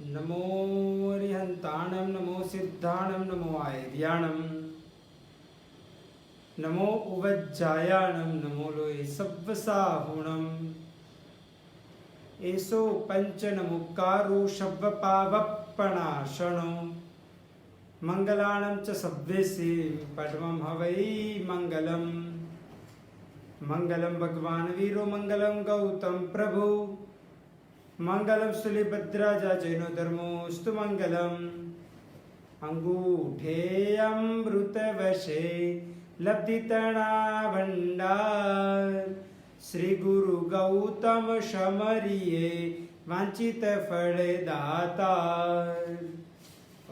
नमो अरिहंताणं नमो सिद्धाणं नमो आयर्याणं नमो उवज्जायाणं नमो लोये सव्वसाहुणं एसो पंचनमुक्कारो शव्वपावप्पणाशनो मंगलाणं च सव्वेसे पद्मं हवै मंगलम् मंगलम भगवान वीरो मंगलम गौतम प्रभु मंगलम सुलिभद्राजा जैनो धर्मोस्तु मंगलम अंगूठे अमृत वशे लब्धितणा भंडार श्री गुरु गौतम शमरिये वांछित फल दातार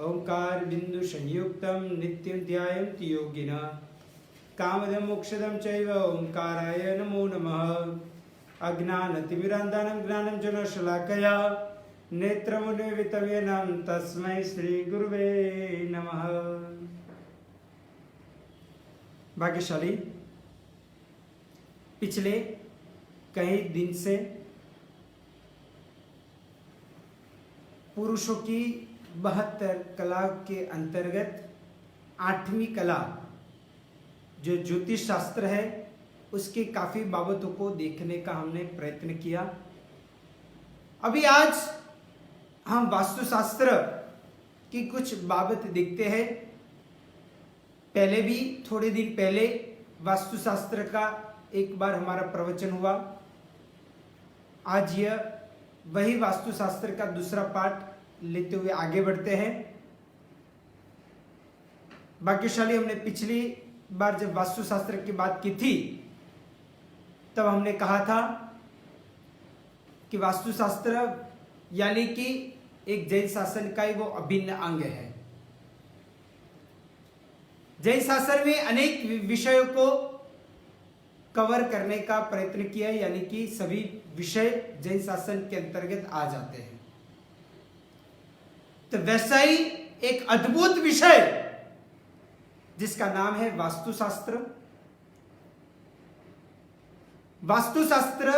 ओंकार बिंदु संयुक्तम नित्यं ध्यायन्ति योगिनः कामदं मोक्षदं चैव ओंकाराय नमो नमः अज्ञानतिमिरान्धनं ज्ञानं जनशलाकया नेत्रमुन्मीलितं येन तस्मै श्रीगुरुवे नमः। भाग्यशाली पिछले कई दिन से पुरुषों की 72 कला के अंतर्गत 8वीं कला जो ज्योतिष शास्त्र है उसकी काफी बाबतों को देखने का हमने प्रयत्न किया। अभी आज हम वास्तुशास्त्र की कुछ बाबत देखते हैं। पहले भी थोड़े दिन पहले वास्तुशास्त्र का एक बार हमारा प्रवचन हुआ। आज यह वही वास्तुशास्त्र का दूसरा पार्ट लेते हुए आगे बढ़ते हैं। भाग्यशाली हमने पिछली बार जब वास्तुशास्त्र की बात की थी तब हमने कहा था कि वास्तुशास्त्र यानी कि एक जैन शासन का ही वो अभिन्न अंग है। जैन शासन में अनेक विषयों को कवर करने का प्रयत्न किया, यानी कि सभी विषय जैन शासन के अंतर्गत आ जाते हैं। तो वैसा ही एक अद्भुत विषय जिसका नाम है वास्तुशास्त्र। वास्तुशास्त्र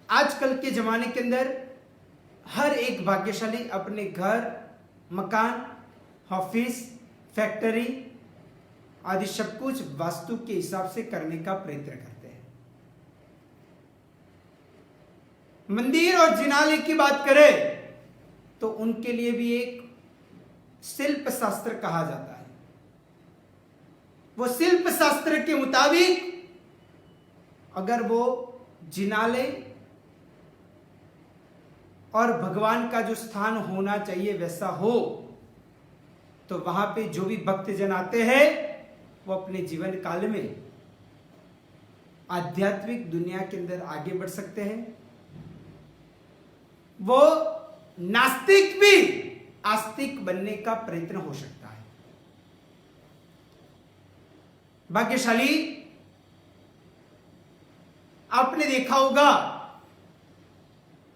आजकल के जमाने के अंदर हर एक भाग्यशाली अपने घर, मकान, ऑफिस, फैक्ट्री आदि सब कुछ वास्तु के हिसाब से करने का प्रयत्न करते हैं। मंदिर और जिनालय की बात करें तो उनके लिए भी एक शिल्प शास्त्र कहा जाता है। वो शिल्प शास्त्र के मुताबिक अगर वो जिनालय और भगवान का जो स्थान होना चाहिए वैसा हो तो वहां पे जो भी भक्तजन आते हैं वो अपने जीवन काल में आध्यात्मिक दुनिया के अंदर आगे बढ़ सकते हैं। वो नास्तिक भी आस्तिक बनने का प्रयत्न हो सकता है। भाग्यशाली आपने देखा होगा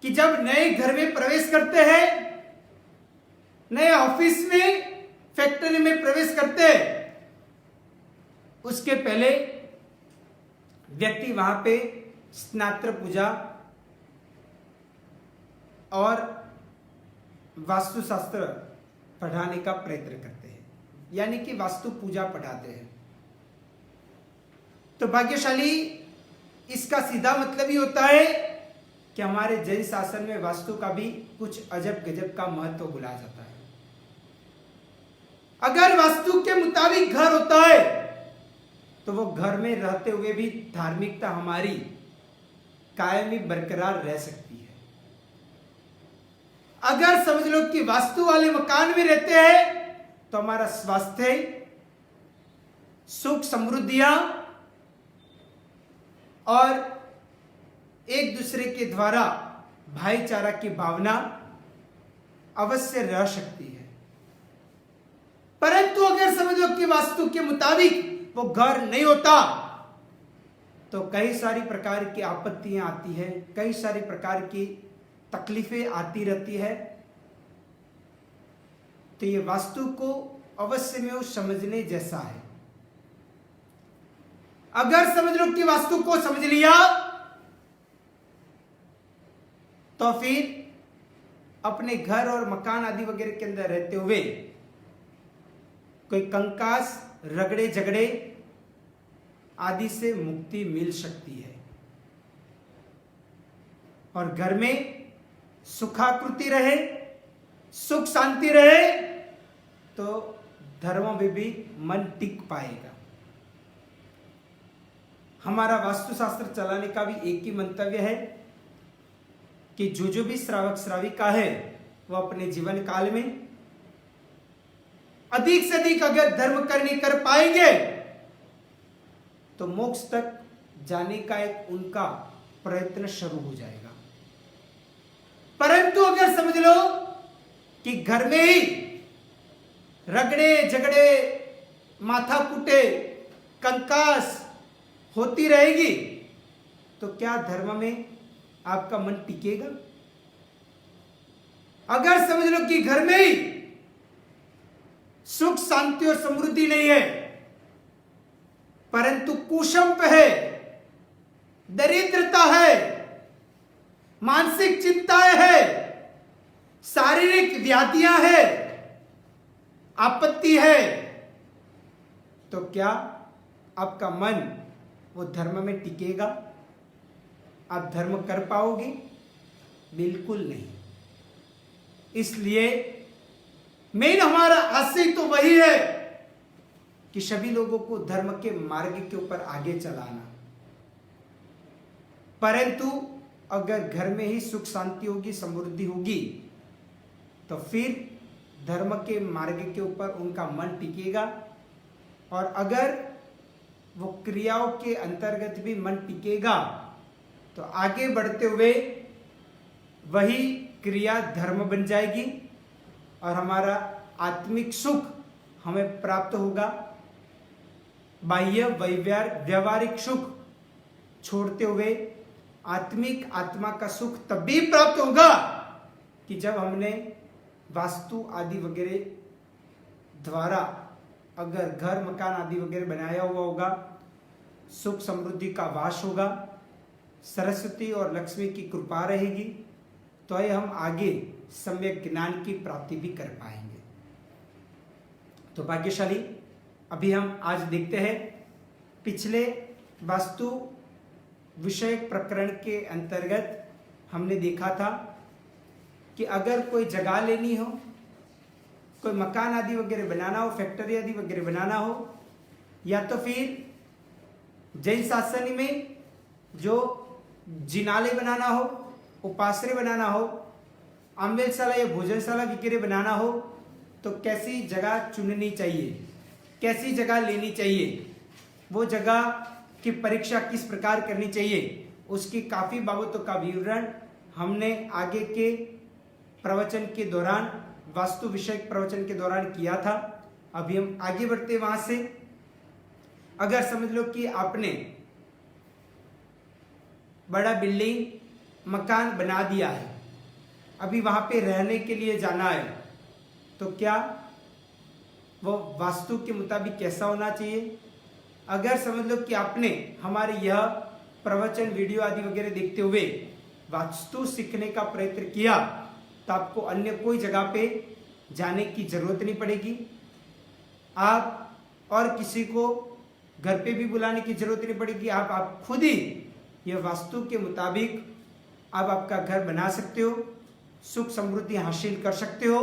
कि जब नए घर में प्रवेश करते हैं, नए ऑफिस में, फैक्ट्री में प्रवेश करते हैं, उसके पहले व्यक्ति वहां पे स्नात्र पूजा और वास्तुशास्त्र पढ़ाने का प्रयत्न करते हैं, यानी कि वास्तु पूजा पढ़ाते हैं। तो भाग्यशाली इसका सीधा मतलब ही होता है कि हमारे जैन शासन में वास्तु का भी कुछ अजब गजब का महत्व बुलाया जाता है। अगर वास्तु के मुताबिक घर होता है तो वो घर में रहते हुए भी धार्मिकता हमारी कायमी बरकरार रह सकती है। अगर समझ लो कि वास्तु वाले मकान में रहते हैं तो हमारा स्वास्थ्य, सुख समृद्धियां और एक दूसरे के द्वारा भाईचारा की भावना अवश्य रह सकती है। परंतु अगर समझ लो कि वास्तु के मुताबिक वो घर नहीं होता तो कई सारी प्रकार की आपत्तियां आती है, कई सारी प्रकार की तकलीफें आती रहती है। तो ये वास्तु को अवश्य में वो समझने जैसा है। अगर समझ लो कि वास्तु को समझ लिया तो फिर अपने घर और मकान आदि वगैरह के अंदर रहते हुए कोई कंकास, रगड़े झगड़े आदि से मुक्ति मिल सकती है और घर में सुखाकृति रहे, सुख शांति रहे तो धर्म में भी मन टिक पाएगा। हमारा वास्तुशास्त्र चलाने का भी एक ही मंतव्य है कि जो भी श्रावक श्राविका है वो अपने जीवन काल में अधिक से अधिक अगर धर्म करने कर पाएंगे तो मोक्ष तक जाने का एक उनका प्रयत्न शुरू हो जाएगा। परंतु अगर समझ लो कि घर में ही रगड़े झगड़े, माथा कुटे, कंकास होती रहेगी तो क्या धर्म में आपका मन टिकेगा? अगर समझ लो कि घर में ही सुख शांति और समृद्धि नहीं है परंतु कुशंप है, दरिद्रता है, मानसिक चिंताएं है, शारीरिक व्याधियां है, आपत्ति है, तो क्या आपका मन वो धर्म में टिकेगा? आप धर्म कर पाओगे? बिल्कुल नहीं। इसलिए मेन हमारा आशय तो वही है कि सभी लोगों को धर्म के मार्ग के ऊपर आगे चलाना। परंतु अगर घर में ही सुख शांति होगी, समृद्धि होगी तो फिर धर्म के मार्ग के ऊपर उनका मन टिकेगा और अगर वो क्रियाओं के अंतर्गत भी मन टिकेगा तो आगे बढ़ते हुए वही क्रिया धर्म बन जाएगी और हमारा आत्मिक सुख हमें प्राप्त होगा। बाह्य व्यवहारिक सुख छोड़ते हुए आत्मिक आत्मा का सुख तभी प्राप्त होगा कि जब हमने वास्तु आदि वगैरह द्वारा अगर घर मकान आदि वगैरह बनाया हुआ होगा, सुख समृद्धि का वास होगा, सरस्वती और लक्ष्मी की कृपा रहेगी तो हम आगे सम्यक ज्ञान की प्राप्ति भी कर पाएंगे। तो भाग्यशाली अभी हम आज देखते हैं पिछले वास्तु विषय प्रकरण के अंतर्गत हमने देखा था कि अगर कोई जगह लेनी हो, कोई मकान आदि वगैरह बनाना हो, फैक्ट्री आदि वगैरह बनाना हो, या तो फिर जैन शासन में जो जिनालय बनाना हो, उपाश्रय बनाना हो, आम्बेलशाला या भोजनशाला वगैरह बनाना हो तो कैसी जगह चुननी चाहिए, कैसी जगह लेनी चाहिए, वो जगह की परीक्षा किस प्रकार करनी चाहिए, उसकी काफ़ी बाबतों का विवरण हमने आगे के प्रवचन के दौरान, वास्तु विषयक प्रवचन के दौरान किया था। अभी हम आगे बढ़ते वहां से। अगर समझ लो कि आपने बड़ा बिल्डिंग मकान बना दिया है, अभी वहां पे रहने के लिए जाना है तो क्या वो वास्तु के मुताबिक कैसा होना चाहिए? अगर समझ लो कि आपने हमारे यह प्रवचन वीडियो आदि वगैरह देखते हुए वास्तु सीखने का प्रयत्न किया तो आपको अन्य कोई जगह पे जाने की जरूरत नहीं पड़ेगी। आप और किसी को घर पे भी बुलाने की जरूरत नहीं पड़ेगी। आप खुद ही यह वास्तु के मुताबिक आप आपका घर बना सकते हो, सुख समृद्धि हासिल कर सकते हो।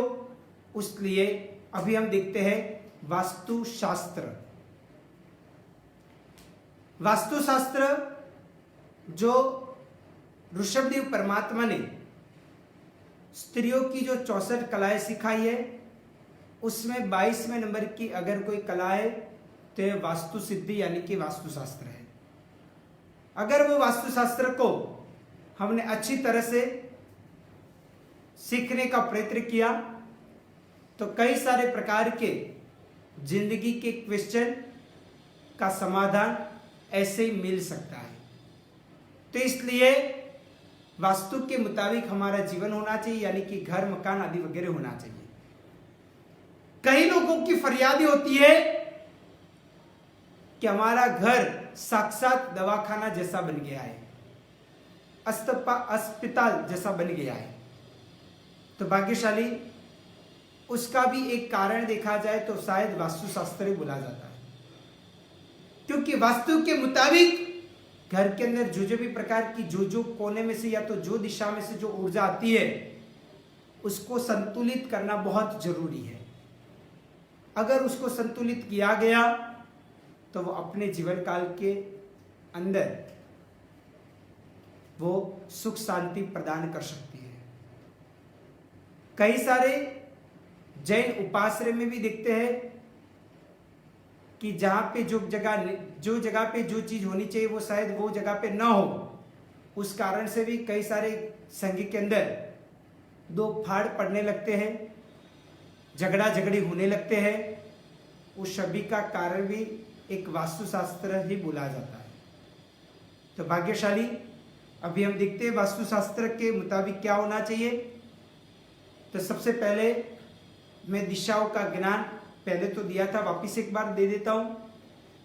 उसलिए अभी हम देखते हैं वास्तुशास्त्र। वास्तुशास्त्र जो ऋषभदेव परमात्मा ने स्त्रियों की जो 64 कलाएं सिखाई है उसमें 22वें नंबर की अगर कोई कला है तो यह वास्तु सिद्धि यानी कि वास्तुशास्त्र है। अगर वो वास्तुशास्त्र को हमने अच्छी तरह से सीखने का प्रयत्न किया तो कई सारे प्रकार के जिंदगी के क्वेश्चन का समाधान ऐसे ही मिल सकता है। तो इसलिए वास्तु के मुताबिक हमारा जीवन होना चाहिए, यानी कि घर मकान आदि वगैरह होना चाहिए। कई लोगों की फरियाद होती है कि हमारा घर साक्षात दवाखाना जैसा बन गया है, अस्पताल जैसा बन गया है। तो भाग्यशाली उसका भी एक कारण देखा जाए तो शायद वास्तुशास्त्र ही बोला जाता है, क्योंकि वास्तु के मुताबिक घर के अंदर जो भी प्रकार की जो कोने में से या तो जो दिशा में से जो ऊर्जा आती है उसको संतुलित करना बहुत जरूरी है। अगर उसको संतुलित किया गया तो वो अपने जीवन काल के अंदर वो सुख शांति प्रदान कर सकती है। कई सारे जैन उपाश्रय में भी देखते हैं कि जहां पे जो जगह पे जो चीज होनी चाहिए वो शायद वो जगह पे ना हो, उस कारण से भी कई सारे संघ के अंदर दो फाड़ पड़ने लगते हैं, झगड़ा झगड़ी होने लगते हैं। उस सभी का कारण भी एक वास्तुशास्त्र ही बोला जाता है। तो भाग्यशाली अभी हम देखते हैं वास्तुशास्त्र के मुताबिक क्या होना चाहिए। तो सबसे पहले मैं दिशाओं का ज्ञान पहले तो दिया था, वापिस एक बार दे देता हूं।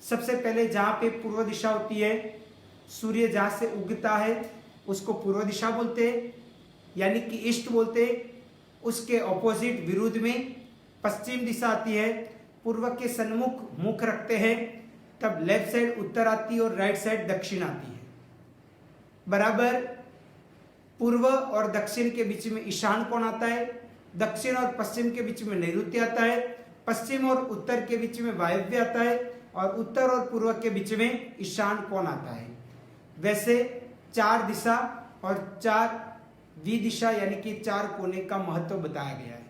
सबसे पहले जहां पे पूर्व दिशा होती है, सूर्य जहां से उगता है उसको पूर्व दिशा बोलते हैं, यानी कि ईस्ट बोलते हैं। उसके ऑपोजिट विरुद्ध में पश्चिम दिशा आती है, पूर्व के सन्मुख मुख रखते हैं, तब लेफ्ट साइड उत्तर आती है और राइट साइड दक्षिण आती है। बराबर पूर्व और दक्षिण के बीच में ईशान कोण आता है, दक्षिण और पश्चिम के बीच में नैऋत्य आता है, पश्चिम और उत्तर के बीच में वायव्य आता है और उत्तर और पूर्व के बीच में ईशान कोण आता है। वैसे चार दिशा और चार विदिशा यानी कि चार कोने का महत्व बताया गया है।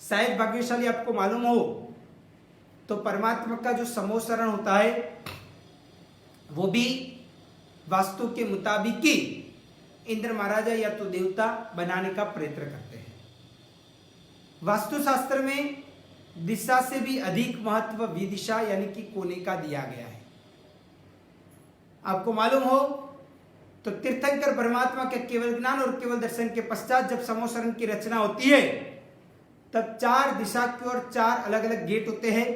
शायद भाग्यशाली आपको मालूम हो तो परमात्मा का जो समोसरण होता है वो भी वास्तु के मुताबिक ही इंद्र महाराजा या तो देवता बनाने का प्रयत्न करते हैं। वास्तुशास्त्र में दिशा से भी अधिक महत्व विदिशा यानी कि कोने का दिया गया है। आपको मालूम हो तो तीर्थंकर परमात्मा के केवल ज्ञान और केवल दर्शन के पश्चात जब समोसरण की रचना होती है तब चार दिशा की ओर चार अलग अलग गेट होते हैं।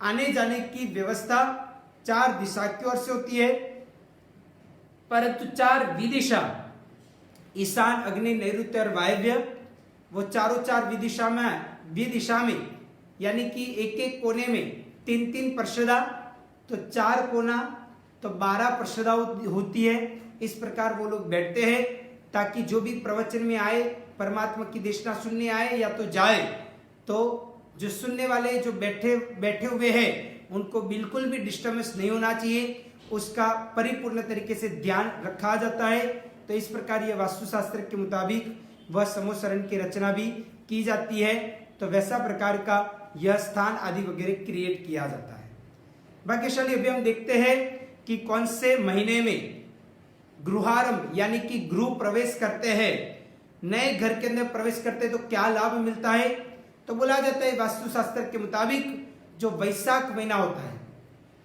आने जाने की व्यवस्था चार दिशा की ओर से होती है, परंतु चार विदिशा ईशान अग्नि नैऋत्य और वायव्य वो चारों चार विदिशा में यानी कि एक एक कोने में तीन तीन प्रशदा, तो चार कोना तो 12 प्रशदा होती है। इस प्रकार वो लोग बैठते हैं ताकि जो भी प्रवचन में आए, परमात्मा की देशना सुनने आए या तो जाए, तो जो सुनने वाले जो बैठे हुए हैं उनको बिल्कुल भी डिस्टर्बेंस नहीं होना चाहिए, उसका परिपूर्ण तरीके से ध्यान रखा जाता है। तो इस प्रकार यह वास्तुशास्त्र के मुताबिक वह समोसरण की रचना भी की जाती है। तो वैसा प्रकार का यह स्थान आदि वगैरह क्रिएट किया जाता है। भाग्यशाली अभी हम देखते हैं कि कौन से महीने में गृहारंभ यानी कि गृह प्रवेश करते हैं, नए घर के अंदर प्रवेश करते हैं तो क्या लाभ मिलता है। तो बोला जाता है वास्तुशास्त्र के मुताबिक जो वैशाख महीना होता है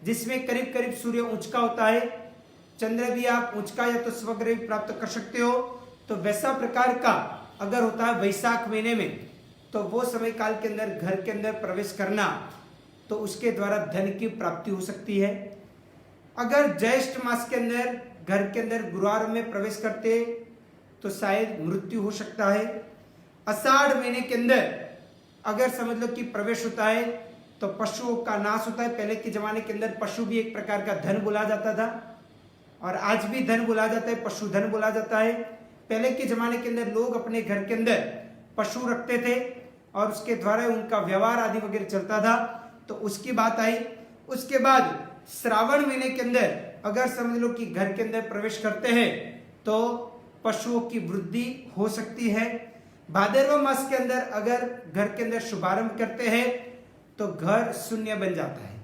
जिसमें करीब करीब सूर्य ऊंच का होता है, चंद्र भी आप ऊंच का या तो स्वग्रह भी प्राप्त कर सकते हो, तो वैसा प्रकार का अगर होता है वैशाख महीने में तो वो समय काल के अंदर घर के अंदर प्रवेश करना तो उसके द्वारा धन की प्राप्ति हो सकती है। अगर ज्येष्ठ मास के अंदर घर के अंदर गुरुवार में प्रवेश करते तो शायद मृत्यु हो सकता है। आषाढ़ महीने के अंदर अगर समझ लो कि प्रवेश होता है तो पशुओं का नाश होता है। पहले के जमाने के अंदर पशु भी एक प्रकार का धन बोला जाता था और आज भी धन बोला जाता है, पशुधन बोला जाता है। पहले के जमाने के अंदर लोग अपने घर के अंदर पशु रखते थे और उसके द्वारा उनका व्यवहार आदि वगैरह चलता था, तो उसकी बात आई। उसके बाद श्रावण महीने के अंदर अगर समझ लो कि घर के अंदर प्रवेश करते हैं तो पशुओं की वृद्धि हो सकती है। भादरवा मास के अंदर अगर घर के अंदर शुभारंभ करते हैं तो घर शून्य बन जाता है,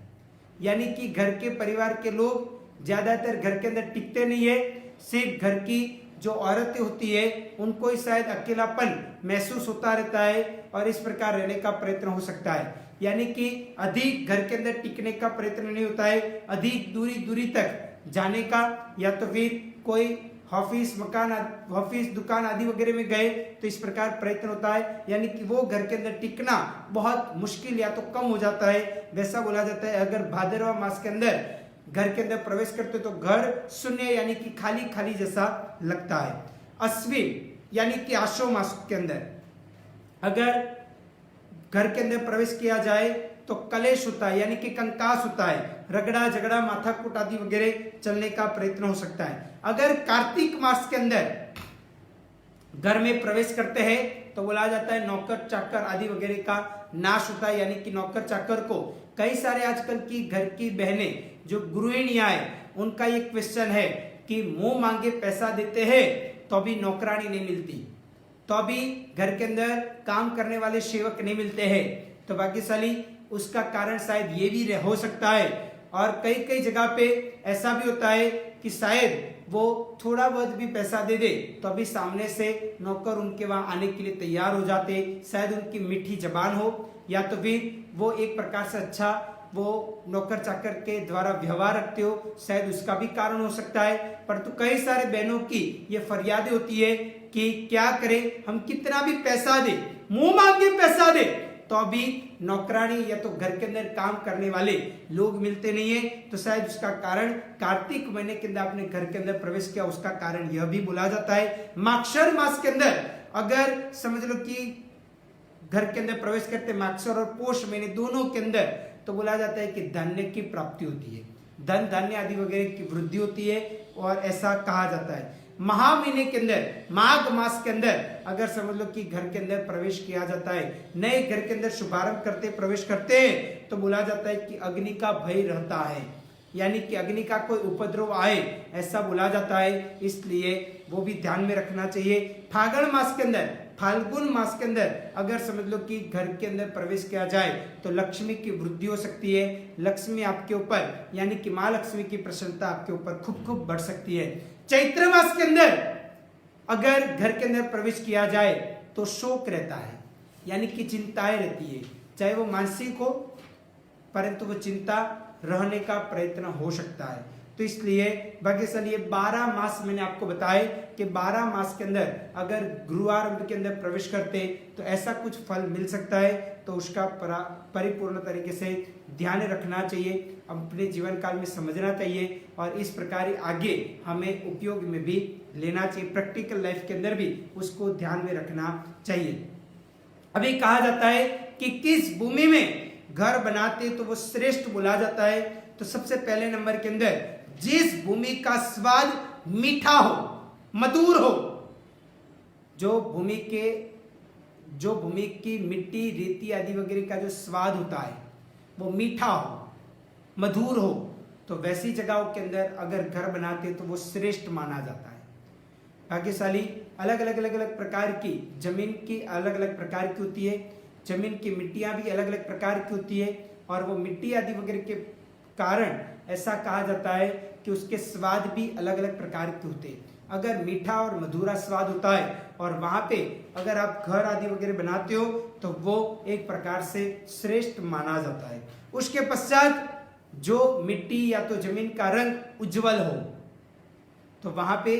यानी कि घर के परिवार के लोग ज्यादातर घर के अंदर टिकते नहीं है। सिर्फ घर की जो औरतें होती है उनको ही शायद अकेलापन महसूस होता रहता है और इस प्रकार रहने का प्रयत्न हो सकता है, यानी कि अधिक घर के अंदर टिकने का प्रयत्न नहीं होता है। अधिक दूरी तक जाने का या तो फिर कोई ऑफिस मकान ऑफिस दुकान आदि वगैरह में गए तो इस प्रकार प्रयत्न होता है, यानी कि वो घर के अंदर टिकना बहुत मुश्किल या तो कम हो जाता है। वैसा बोला जाता है अगर भादरवा मास के अंदर घर के अंदर प्रवेश करते तो घर शून्य यानी कि खाली खाली जैसा लगता है। अश्विन यानी कि आश्रम मास के अंदर अगर घर के अंदर प्रवेश किया जाए तो कलेश होता है, यानी कि कंकास होता है, रगड़ा झगड़ा माथाकूट आदि वगैरह चलने का प्रयत्न हो सकता है। अगर कार्तिक मास के अंदर घर में प्रवेश करते हैं तो बोला जाता है नौकर चाकर आदि वगैरह का नाश होता है, यानी कि नौकर चाकर को कई सारे आजकल की घर की बहनें जो गृहिणियां हैं उनका ये क्वेश्चन है कि मुंह मांगे पैसा देते हैं तो अभी नौकरानी नहीं मिलती, तो अभी घर के अंदर काम करने वाले सेवक नहीं मिलते हैं। तो भाग्यशाली उसका कारण शायद ये भी हो सकता है। और कई कई जगह पे ऐसा भी होता है कि शायद वो थोड़ा बहुत भी पैसा दे दे तो अभी सामने से नौकर उनके वहां आने के लिए तैयार हो जाते, शायद उनकी मीठी जबान हो या तो फिर वो एक प्रकार से अच्छा वो नौकर चाकर के द्वारा व्यवहार रखते हो, शायद उसका भी कारण हो सकता है। परंतु कई सारे बहनों की ये फरियादें होती है कि क्या करें, हम कितना भी पैसा दे, मुंह मांगे पैसा दे तो अभी नौकरानी या तो घर के अंदर काम करने वाले लोग मिलते नहीं है। तो शायद उसका कारण कार्तिक महीने के अंदर आपने घर के अंदर प्रवेश किया, उसका कारण यह भी बोला जाता है। माक्षर मास के अंदर अगर समझ लो कि घर के अंदर प्रवेश करते माक्षर और पोष महीने दोनों के अंदर, तो बोला जाता है कि धन्य की प्राप्ति होती है, धन धान्य आदि वगैरह की वृद्धि होती है और ऐसा कहा जाता है। महा महीने के अंदर माघ मास के अंदर अगर समझ लो कि घर के अंदर प्रवेश किया जाता है, नए घर के अंदर शुभारंभ करते प्रवेश करते हैं तो बोला जाता है कि अग्नि का भय रहता है, यानी कि अग्नि का कोई उपद्रव आए ऐसा बोला जाता है, इसलिए वो भी ध्यान में रखना चाहिए। फागुन मास के अंदर फाल्गुन मास के अंदर अगर समझ लो कि घर के अंदर प्रवेश किया जाए तो लक्ष्मी की वृद्धि हो सकती है, लक्ष्मी आपके ऊपर यानी कि माँ लक्ष्मी की प्रसन्नता आपके ऊपर खूब खूब बढ़ सकती है। चैत्र मास के अंदर अगर घर के अंदर प्रवेश किया जाए तो शोक रहता है, यानी कि चिंताएं रहती है, चाहे वो मानसिक हो परंतु वो चिंता रहने का प्रयत्न हो सकता है। तो इसलिए भाग्यशाली 12 मास मैंने आपको बताया कि 12 मास के अंदर अगर गुरुवार के अंदर प्रवेश करते तो ऐसा कुछ फल मिल सकता है, तो उसका परिपूर्ण तरीके से ध्यान रखना चाहिए, अपने जीवन काल में समझना चाहिए और इस प्रकार आगे हमें उपयोग में भी लेना चाहिए, प्रैक्टिकल लाइफ के अंदर भी उसको ध्यान में रखना चाहिए। अभी कहा जाता है कि किस भूमि में घर बनाते तो वो श्रेष्ठ बोला जाता है, तो सबसे पहले नंबर के अंदर जिस भूमि का स्वाद मीठा हो, मधुर हो, जो भूमि की मिट्टी रेती आदि वगैरह का जो स्वाद होता है वो मीठा हो, मधुर हो, तो वैसी जगहों के अंदर अगर घर बनाते तो वो श्रेष्ठ माना जाता है। भाग्यशाली अलग अलग प्रकार की जमीन की अलग अलग प्रकार की होती है, जमीन की मिट्टियां भी अलग अलग प्रकार की होती है और वो मिट्टी आदि वगैरह के कारण ऐसा कहा जाता है कि उसके स्वाद भी अलग अलग प्रकार के होते हैं। अगर मीठा और मधुरा स्वाद होता है और वहां पे अगर आप घर आदि वगैरह बनाते हो तो वो एक प्रकार से श्रेष्ठ माना जाता है। उसके पश्चात जो मिट्टी या तो जमीन का रंग उज्जवल हो तो वहां पे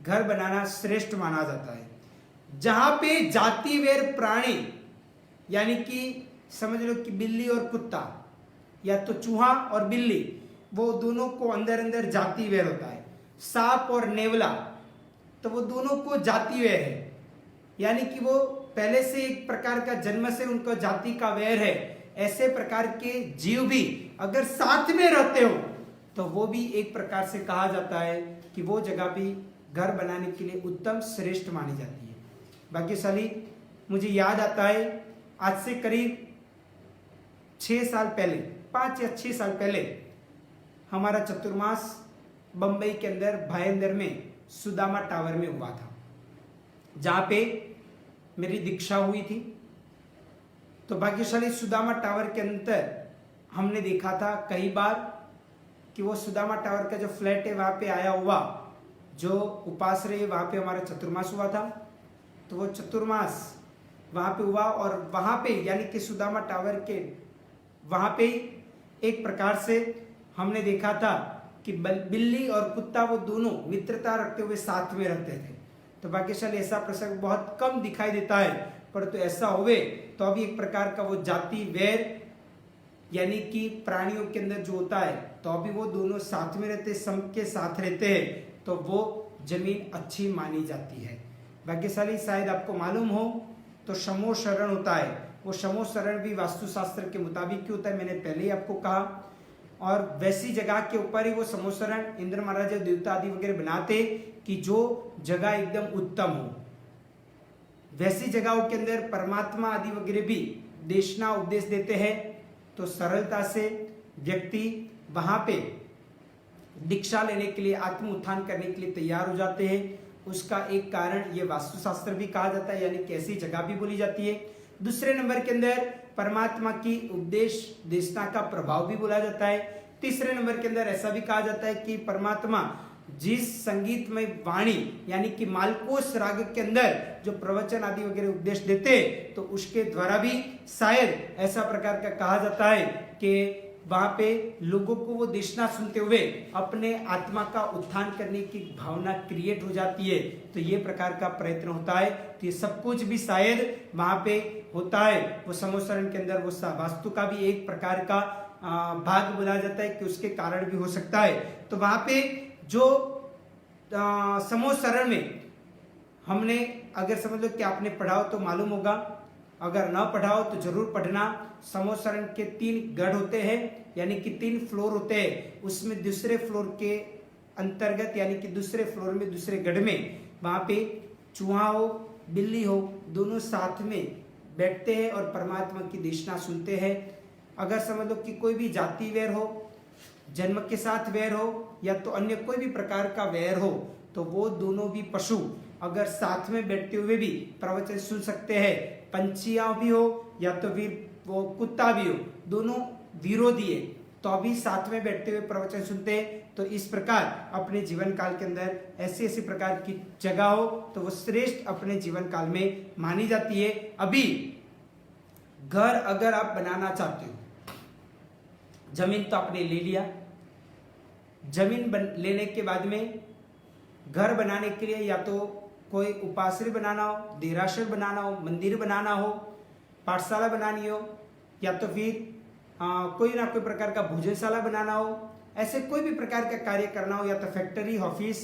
घर बनाना श्रेष्ठ माना जाता है। जहां पे जातिवेर प्राणी यानी कि समझ लो कि बिल्ली और कुत्ता या तो चूहा और बिल्ली वो दोनों को अंदर अंदर जाति वैर होता है, सांप और नेवला तो वो दोनों को जाति वैर है, यानी कि वो पहले से एक प्रकार का जन्म से उनको जाति का वैर है। ऐसे प्रकार के जीव भी अगर साथ में रहते हो तो वो भी एक प्रकार से कहा जाता है कि वो जगह भी घर बनाने के लिए उत्तम श्रेष्ठ मानी जाती है। भाग्यशाली मुझे याद आता है आज से करीब 6 साल पहले, 5 या 6 साल पहले हमारा चतुर्मास बंबई के अंदर भाईंदर में सुदामा टावर में हुआ था, जहां पे मेरी दीक्षा हुई थी। तो भाग्यशाली सुदामा टावर के अंदर हमने देखा था कई बार कि वो सुदामा टावर का जो फ्लैट है वहां पे आया हुआ जो उपाश्रय वहां पे हमारा चतुर्मास हुआ था, तो वो चतुर्मास वहां पे हुआ और वहां पे यानी कि सुदामा टावर के वहां पे एक प्रकार से हमने देखा था कि बिल्ली और कुत्ता वो दोनों मित्रता रखते हुए साथ में रहते थे। तो भाग्यशाली ऐसा प्रसंग बहुत कम दिखाई देता है, परंतु ऐसा होवे तो अभी एक प्रकार का वो जाति वैर यानी कि प्राणियों के अंदर जो होता है तो अभी वो दोनों साथ में रहते, सम के साथ रहते हैं तो वो जमीन अच्छी मानी जाती है। भाग्यशाली शायद आपको मालूम हो तो शमो शरण होता है, वो शमो शरण भी वास्तुशास्त्र के मुताबिक ही होता है, मैंने पहले ही आपको कहा। और वैसी जगह के ऊपर ही वो समोसरण इंद्र महाराज देवता आदि वगैरह बनाते कि जो जगह एकदम उत्तम हो। वैसी जगहों के अंदर परमात्मा आदि वगैरह भी देशना उपदेश देते हैं, तो सरलता से व्यक्ति वहां पे दीक्षा लेने के लिए, आत्म उत्थान करने के लिए तैयार हो जाते हैं। उसका एक कारण ये वास्तुशास्त्र भी कहा जाता है, यानी कैसी जगह भी बोली जाती है। दूसरे नंबर के अंदर परमात्मा की उपदेश देशना का प्रभाव भी बोला जाता है। तीसरे नंबर के अंदर ऐसा भी कहा जाता है कि परमात्मा जिस संगीतमय वाणी यानी कि मालकोस राग के अंदर जो प्रवचन आदि वगैरह उपदेश देते, तो उसके द्वारा भी शायद ऐसा प्रकार का कहा जाता है कि वहां पे लोगों को वो देशना सुनते हुए अपने आत्मा का उत्थान करने की भावना क्रिएट हो जाती है। तो ये प्रकार का प्रयत्न होता है, तो ये सब कुछ भी शायद वहां पे होता है। वो समोसरण के अंदर वो वास्तु का भी एक प्रकार का भाग बोला जाता है कि उसके कारण भी हो सकता है। तो वहां पे जो समोसरण में हमने, अगर समझ लो कि आपने पढ़ा हो तो मालूम होगा, अगर ना पढ़ा हो तो जरूर पढ़ना। समोसरण के 3 गढ़ होते हैं, यानी कि 3 फ्लोर होते हैं। उसमें दूसरे फ्लोर के अंतर्गत यानी कि दूसरे फ्लोर में, दूसरे गढ़ में वहां पे चूहा हो, बिल्ली हो, दोनों साथ में बैठते हैं और परमात्मा की देशना सुनते हैं। अगर समझ लो कि कोई भी जाति वैर हो, जन्म के साथ वैर हो, या तो अन्य कोई भी प्रकार का वैर हो, तो वो दोनों भी पशु अगर साथ में बैठते हुए भी प्रवचन सुन सकते हैं। पंछियां भी हो या तो फिर वो कुत्ता भी हो, दोनों विरोधी है तो अभी साथ में बैठते हुए प्रवचन सुनते हैं। तो इस प्रकार अपने जीवन काल के अंदर ऐसी ऐसी प्रकार की जगह हो तो वो श्रेष्ठ अपने जीवन काल में मानी जाती है। अभी घर अगर आप बनाना चाहते हो, जमीन तो आपने ले लिया, जमीन लेने के बाद में घर बनाने के लिए या तो कोई उपाश्रय बनाना हो, देरासर बनाना हो, मंदिर बनाना हो, पाठशाला बनानी हो, या तो फिर कोई ना कोई प्रकार का भोजनशाला बनाना हो, ऐसे कोई भी प्रकार का कार्य करना हो, या तो फैक्ट्री, ऑफिस,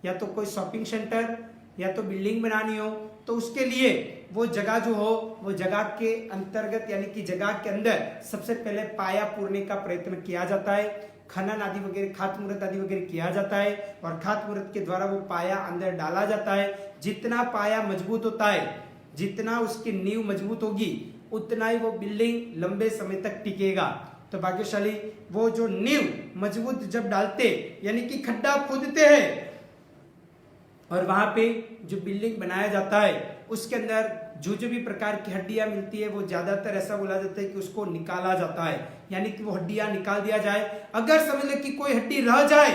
या तो कोई शॉपिंग सेंटर, या तो बिल्डिंग बनानी हो, तो उसके लिए वो जगह जो हो वो जगह के अंतर्गत यानी कि जगह के अंदर सबसे पहले पाया पूरने का प्रयत्न किया जाता है। खनन आदि वगैरह, खात मुहूर्त आदि वगैरह किया जाता है और खात मुहूर्त के द्वारा वो पाया अंदर डाला जाता है। जितना पाया मजबूत होता है, जितना उसकी नींव मजबूत होगी, उतना ही वो बिल्डिंग लंबे समय तक टिकेगा। तो भाग्यशाली वो जो नींव मजबूत जब डालते यानी कि खड्डा खोदते हैं और वहां पे जो बिल्डिंग बनाया जाता है उसके अंदर जो भी प्रकार की हड्डियां मिलती है वो ज्यादातर ऐसा बोला जाता है कि उसको निकाला जाता है, यानी कि वो हड्डियां निकाल दिया जाए। अगर समझ लो कि कोई हड्डी रह जाए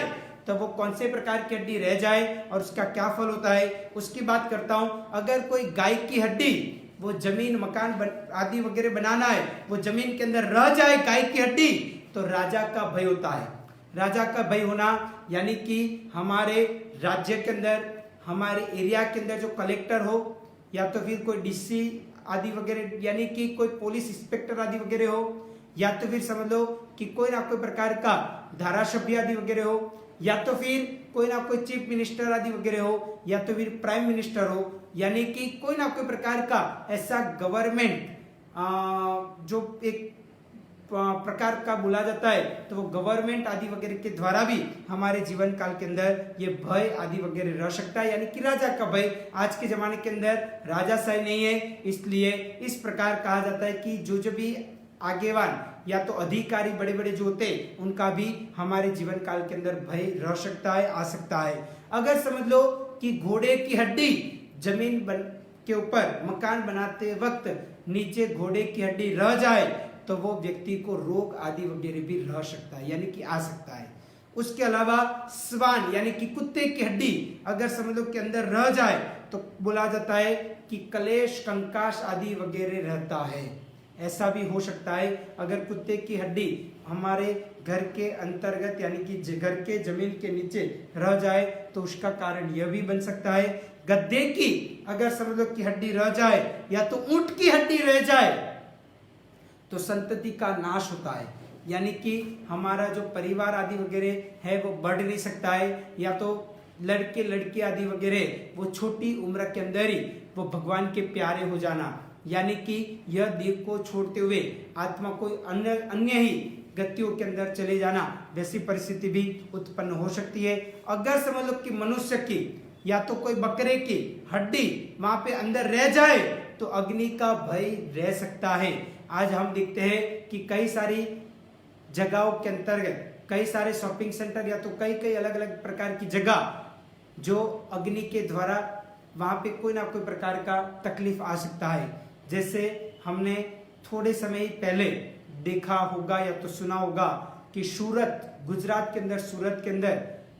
तो वो कौन से प्रकार की हड्डी रह जाए और उसका क्या फल होता है उसकी बात करता हूं। अगर कोई गाय की हड्डी, वो जमीन मकान आदि वगैरह बनाना है, वो जमीन के अंदर रह जाए गाय की हड्डी, तो राजा का भय होता है। राजा का भय होना यानी कि हमारे राज्य के अंदर, हमारे एरिया के अंदर जो कलेक्टर हो या तो फिर कोई डीसी आदि वगैरह यानी कि कोई पुलिस इंस्पेक्टर आदि वगैरह हो, या तो फिर समझ लो कि कोई ना कोई प्रकार का धारासभ्य आदि वगैरह हो, या तो फिर कोई ना कोई चीफ मिनिस्टर आदि वगैरह हो, या तो फिर प्राइम मिनिस्टर हो, यानी कि कोई ना कोई प्रकार का ऐसा गवर्नमेंट जो एक प्रकार का बोला जाता है, तो वो गवर्नमेंट आदि वगैरह के द्वारा भी हमारे जीवन काल के अंदर ये भय आदि वगैरह रह सकता है, यानी कि राजा का भय। आज के जमाने के अंदर राजाशाही नहीं है, इसलिए इस प्रकार कहा जाता है कि जो भी आगेवान या तो अधिकारी बड़े बड़े जो होते उनका भी हमारे जीवन काल के अंदर भय रह सकता है, आ सकता है। अगर समझ लो कि घोड़े की हड्डी जमीन के ऊपर मकान बनाते वक्त नीचे घोड़े की हड्डी रह जाए तो वो व्यक्ति को रोग आदि वगैरह भी रह सकता है, यानी कि आ सकता है। उसके अलावा स्वान यानी कि कुत्ते की हड्डी अगर समझ लो के अंदर रह जाए तो बोला जाता है कि कलेश कंकाश आदि वगैरह रहता है, ऐसा भी हो सकता है। अगर कुत्ते की हड्डी हमारे घर के अंतर्गत यानी कि घर के जमीन के नीचे रह जाए तो उसका कारण यह भी बन सकता है। गद्दे की अगर समझ लो कि हड्डी रह जाए या तो ऊंट की हड्डी रह जाए तो संतति का नाश होता है, यानी कि हमारा जो परिवार आदि वगैरह है वो बढ़ नहीं सकता है, या तो लड़के लड़की आदि वगैरह वो छोटी उम्र के अंदर ही वो भगवान के प्यारे हो जाना, यानी कि यह देह को छोड़ते हुए आत्मा कोई अन्य ही गतियों के अंदर चले जाना, वैसी परिस्थिति भी उत्पन्न हो सकती है। अगर समझ लो कि मनुष्य की या तो कोई बकरे की हड्डी वहां पे अंदर रह जाए तो अग्नि का भय रह सकता है। आज हम देखते हैं कि कई सारी जगहों के अंतर्गत कई सारे शॉपिंग सेंटर या तो कई कई अलग अलग प्रकार की जगह जो अग्नि के द्वारा वहां पे कोई ना कोई प्रकार का तकलीफ आ सकता है। जैसे हमने थोड़े समय पहले देखा होगा या तो सुना होगा कि सूरत, गुजरात के अंदर, सूरत के अंदर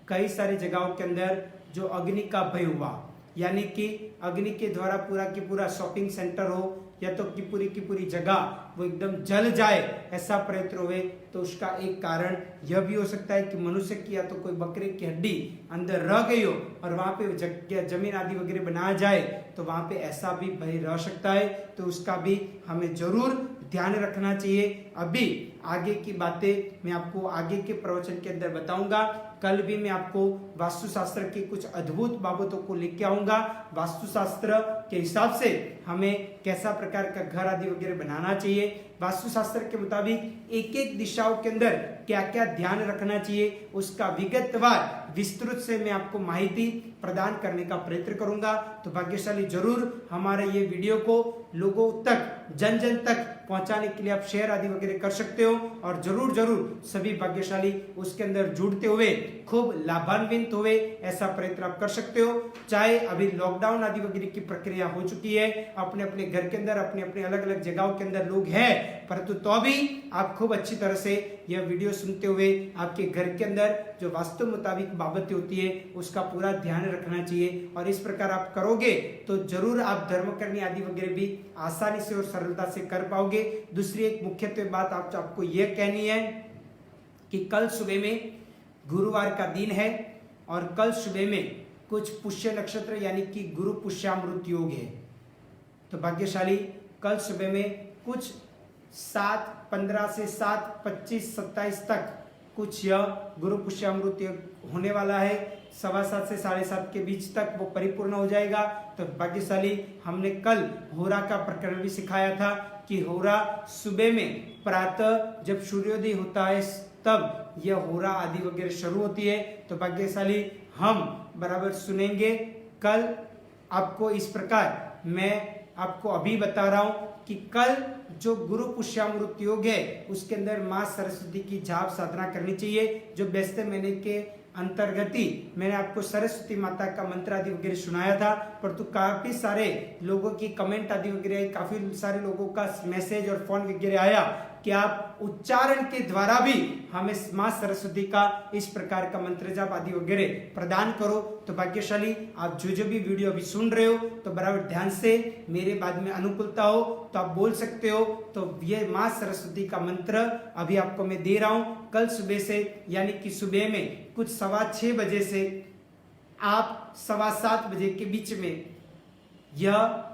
कई सारी जगहों के अंदर जो अग्नि का भय हुआ, यानी कि अग्नि के द्वारा पूरा की पूरा शॉपिंग सेंटर हो या तो की पूरी जगह वो एकदम जल जाए, ऐसा प्रयत्न हुए, तो उसका एक कारण यह भी हो सकता है कि मनुष्य की या तो कोई बकरे की हड्डी अंदर रह गई हो और वहां पे जमीन आदि वगैरह बनाया जाए तो वहां पे ऐसा भी भय रह सकता है। तो उसका भी हमें जरूर ध्यान रखना चाहिए। अभी आगे की बातें मैं आपको आगे के प्रवचन के अंदर बताऊंगा। कल भी मैं आपको वास्तुशास्त्र की कुछ अद्भुत बाबतों को लेके आऊंगा। वास्तुशास्त्र के हिसाब से हमें कैसा प्रकार का घर आदि वगैरह बनाना चाहिए, वास्तुशास्त्र के मुताबिक एक एक दिशाओं के अंदर क्या क्या ध्यान रखना चाहिए, उसका विगतवार विस्तृत से मैं आपको माहिती प्रदान करने का प्रयत्न करूंगा। तो भाग्यशाली जरूर हमारे ये वीडियो को लोगों तक, जन जन तक पहुंचाने के लिए आप शेयर आदि वगैरह कर सकते हो और जरूर जरूर सभी भाग्यशाली उसके अंदर जुड़ते हुए खूब लाभान्वित हुए, ऐसा प्रयत्न आप कर सकते हो। चाहे अभी लॉकडाउन आदि वगैरह की प्रक्रिया हो चुकी है, अपने अपने घर के अंदर अपने अपने अलग अलग जगहों के अंदर लोग हैं, परंतु तो भी आप खूब अच्छी तरह से यह वीडियो सुनते हुए आपके घर के अंदर जो वास्तु मुताबिक बाबतें होती है उसका पूरा ध्यान रखना चाहिए। और इस प्रकार आप करोगे तो जरूर आप धर्म करनी आदि वगैरह भी आसानी से और सरलता से कर पाओगे। दूसरी एक मुख्यत्व बात आपको यह कहनी है कि कल सुबह में गुरुवार का दिन है और कल सुबह में कुछ पुष्य नक्षत्र यानी कि गुरु पुष्यामृत योग है। तो भाग्यशाली कल सुबह में कुछ 7:15 से 7:25, 27 तक कुछ यह गुरु पुष्यामृत योग होने वाला है। 7:15 से 7:30 के बीच तक वो परिपूर्ण हो जाएगा। तो भाग्यशाली हमने कल होरा का प्रकरण भी सिखाया था कि होरा सुबह में प्रातः जब सूर्योदय होता है तब यह होरा आदि वगैरह शुरू होती है। तो भाग्यशाली हम बराबर सुनेंगे। कल आपको इस प्रकार मैं आपको अभी बता रहा हूं कि कल जो गुरु पुष्यामृत योग है उसके अंदर मां सरस्वती की जाप साधना करनी चाहिए। जो व्यस्त महीने के अंतर्गत ही मैंने आपको सरस्वती माता का मंत्र आदि वगैरह सुनाया था, परंतु काफी सारे लोगों की कमेंट आदि वगैरह, काफी सारे लोगों का मैसेज और फोन वगैरह आया कि आप उच्चारण के द्वारा भी हमें मां सरस्वती का इस प्रकार का मंत्र जाप आदि वगैरह प्रदान करो। तो भाग्यशाली आप जो भी वीडियो अभी सुन रहे हो तो बराबर ध्यान से मेरे बाद में अनुकूलता हो तो आप बोल सकते हो। तो ये मां सरस्वती का मंत्र अभी आपको मैं दे रहा हूं। कल सुबह से यानी कि सुबह में कुछ 6:15 बजे से आप 7:15 बजे के बीच में यह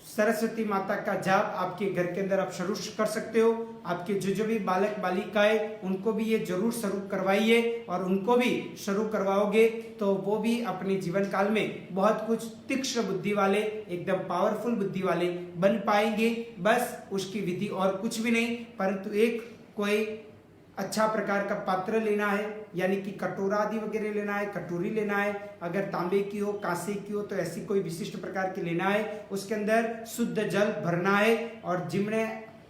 सरस्वती माता का जाप आपके घर के अंदर आप शुरू कर सकते हो। आपके जो भी बालक बालिकाएं उनको भी ये जरूर शुरू करवाइए और उनको भी शुरू करवाओगे तो वो भी अपने जीवन काल में बहुत कुछ तीक्ष्ण बुद्धि वाले, एकदम पावरफुल बुद्धि वाले बन पाएंगे। बस उसकी विधि और कुछ भी नहीं, परंतु एक कोई अच्छा प्रकार का पात्र लेना है, यानी कि कटोरा आदि वगैरह लेना है, कटोरी लेना है। अगर तांबे की हो, कांसे की हो तो ऐसी कोई विशिष्ट प्रकार की लेना है। उसके अंदर शुद्ध जल भरना है और जिम्ने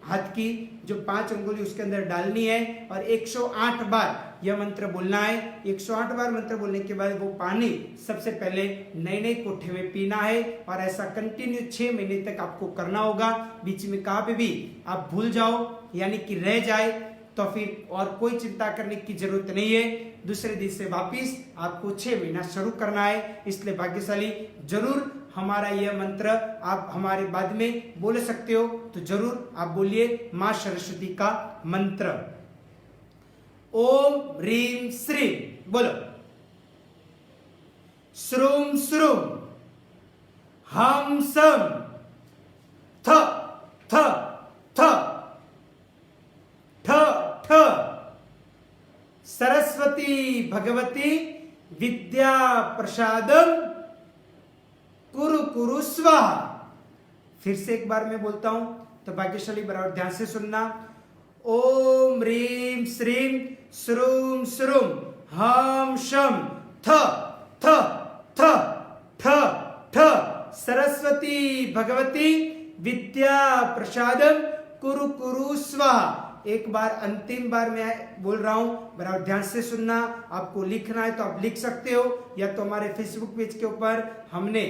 हाथ की जो 5 अंगुली उसके अंदर डालनी है और 108 बार यह मंत्र बोलना है। 108 बार मंत्र बोलने के बाद वो पानी सबसे पहले नए कोठे में पीना है और ऐसा कंटिन्यू 6 महीने तक आपको करना होगा। बीच में कहाँ पे भी आप भूल जाओ यानी कि रह जाए तो फिर और कोई चिंता करने की जरूरत नहीं है। दूसरे दिन से वापिस आपको 6 महीना शुरू करना है। इसलिए भाग्यशाली जरूर हमारा यह मंत्र आप हमारे बाद में बोल सकते हो। तो जरूर आप बोलिए मां सरस्वती का मंत्र। ओम ह्रीं श्रीं बोलो। श्रूम श्रूम हम सम थ थ थ ठ ठ सरस्वती भगवती विद्या प्रसादम कुरु कुरु स्वाहा। फिर से एक बार मैं बोलता हूं तो भाग्यशाली बराबर ध्यान से सुनना। ओम ह्रीम श्रीम श्रूम श्रूम हम शम थ थ थ ठ ठ सरस्वती भगवती विद्या प्रसादम कुरु कुरु स्वाहा। एक बार अंतिम बार मैं बोल रहा हूं, बराबर ध्यान से सुनना। आपको लिखना है तो आप लिख सकते हो, या तो हमारे फेसबुक पेज के ऊपर हमने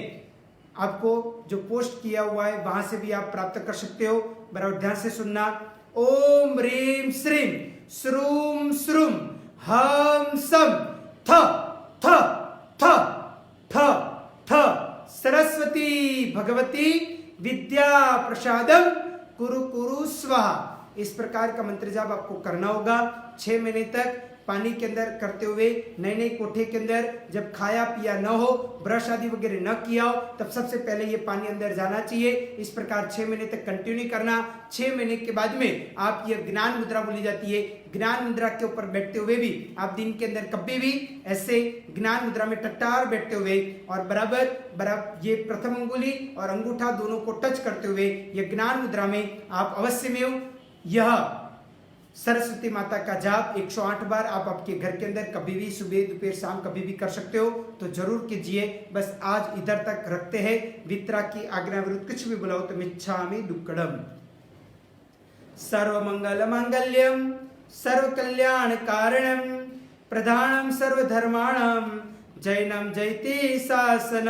आपको जो पोस्ट किया हुआ है वहां से भी आप प्राप्त कर सकते हो। बराबर ध्यान से सुनना। ओम ह्रीम श्रीम श्रूम श्रूम हम सम थ थ थ थ थ सरस्वती भगवती विद्या प्रसादम कुरु कुरु स्वाहा। इस प्रकार का मंत्र जाप आपको करना होगा 6 महीने तक, पानी के अंदर करते हुए। नए नए कोठे के अंदर जब खाया पिया न हो, ब्रश आदि वगैरह न किया हो, तब सबसे पहले ये पानी अंदर जाना चाहिए। इस प्रकार 6 महीने तक कंटिन्यू करना। 6 महीने के बाद में आप ये ज्ञान मुद्रा बोली जाती है, ज्ञान मुद्रा के ऊपर बैठते हुए भी आप दिन के अंदर कभी भी ऐसे ज्ञान मुद्रा में टट्टार बैठते हुए और बराबर ये प्रथम अंगुली और अंगूठा दोनों को टच करते हुए ये ज्ञान मुद्रा में आप अवश्य में यह सरस्वती माता का जाप 108 बार आप आपके घर के अंदर कभी भी सुबह दोपहर शाम कभी भी कर सकते हो, तो जरूर कीजिए। बस आज इधर तक रखते हैं। वितरा की आज्ञा विरुद्ध कुछ भी बुलाओ तो मिच्छामि दुक्कडम। सर्व मंगल मांगल्यम सर्व कल्याण कारणम प्रधानम सर्व धर्माणम जैनम जयते शासनम।